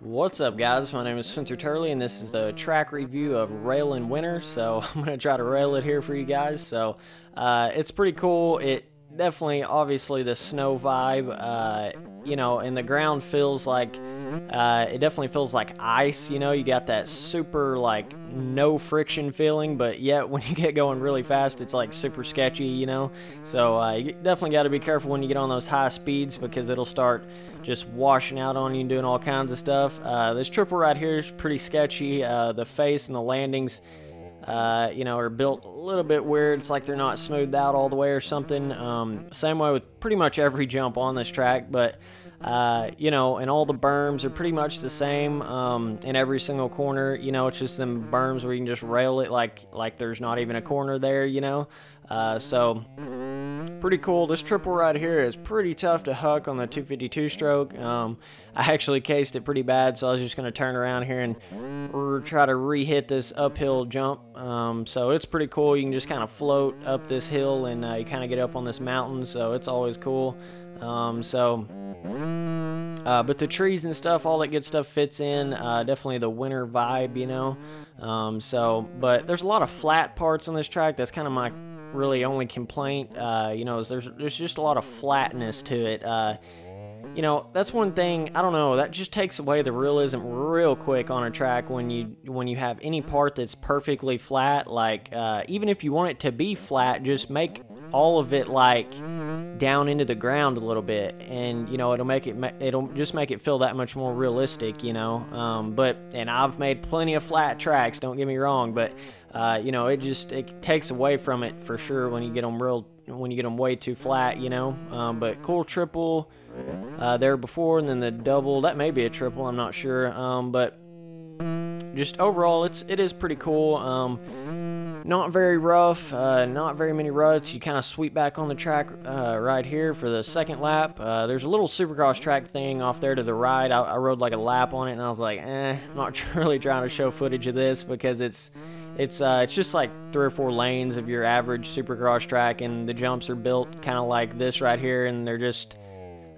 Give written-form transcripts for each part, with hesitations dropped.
What's up, guys? My name is Spencer Turley, and this is the track review of Railin-Winter. So I'm going to try to rail it here for you guys. So it's pretty cool. It definitely, obviously, the snow vibe, and the ground feels like, it definitely feels like ice, you got that super, like, no friction feeling, but yet when you get going really fast, it's like super sketchy, So you definitely got to be careful when you get on those high speeds because it'll start just washing out on you and doing all kinds of stuff. This triple right here is pretty sketchy. The face and the landings, are built a little bit weird. It's like they're not smoothed out all the way or something. Same way with pretty much every jump on this track, but and all the berms are pretty much the same in every single corner. It's just them berms where you can just rail it like there's not even a corner there, so pretty cool. This triple right here is pretty tough to huck on the 252 stroke. I actually cased it pretty bad, so I was just going to turn around here and try to re-hit this uphill jump. So it's pretty cool. You can just kind of float up this hill and you kind of get up on this mountain, so it's always cool. But the trees and stuff, all that good stuff fits in. Definitely the winter vibe, but there's a lot of flat parts on this track. That's kind of my really only complaint, is there's just a lot of flatness to it. That's one thing, I don't know, that just takes away the realism real quick on a track when you have any part that's perfectly flat. Like, even if you want it to be flat, just make all of it like down into the ground a little bit, and it'll just make it feel that much more realistic, and I've made plenty of flat tracks, don't get me wrong, but it takes away from it for sure when you get them way too flat, but cool triple there before, and then the double, that may be a triple, I'm not sure, but just overall it is pretty cool. Not very rough, not very many ruts. You kind of sweep back on the track right here for the second lap. There's a little supercross track thing off there to the right. I rode like a lap on it, and I was like, I'm not really trying to show footage of this because it's just like 3 or 4 lanes of your average supercross track, and the jumps are built kind of like this right here, and they're just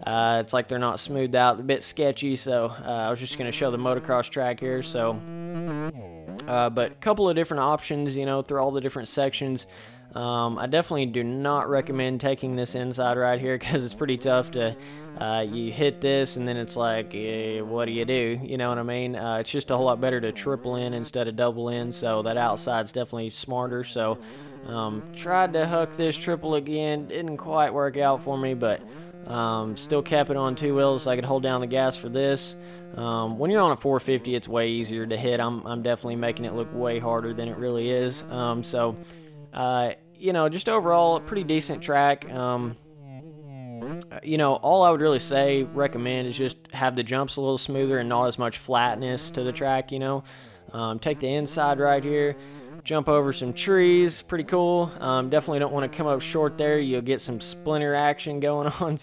it's like they're not smoothed out, a bit sketchy. So I was just going to show the motocross track here. So but a couple of different options, through all the different sections. I definitely do not recommend taking this inside right here because it's pretty tough to, you hit this and then it's like, what do? You know what I mean? It's just a whole lot better to triple in instead of double in, so that outside's definitely smarter. So tried to huck this triple again, didn't quite work out for me, but still kept it on 2 wheels so I could hold down the gas for this. When you're on a 450, it's way easier to hit. I'm definitely making it look way harder than it really is. Just overall, a pretty decent track. All I would really recommend is just have the jumps a little smoother and not as much flatness to the track, Take the inside right here, jump over some trees, pretty cool. Definitely don't want to come up short there. You'll get some splinter action going on,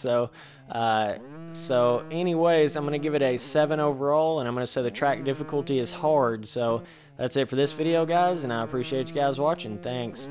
so anyways, I'm going to give it a 7 overall, and I'm going to say the track difficulty is hard. So that's it for this video, guys, and I appreciate you guys watching. Thanks.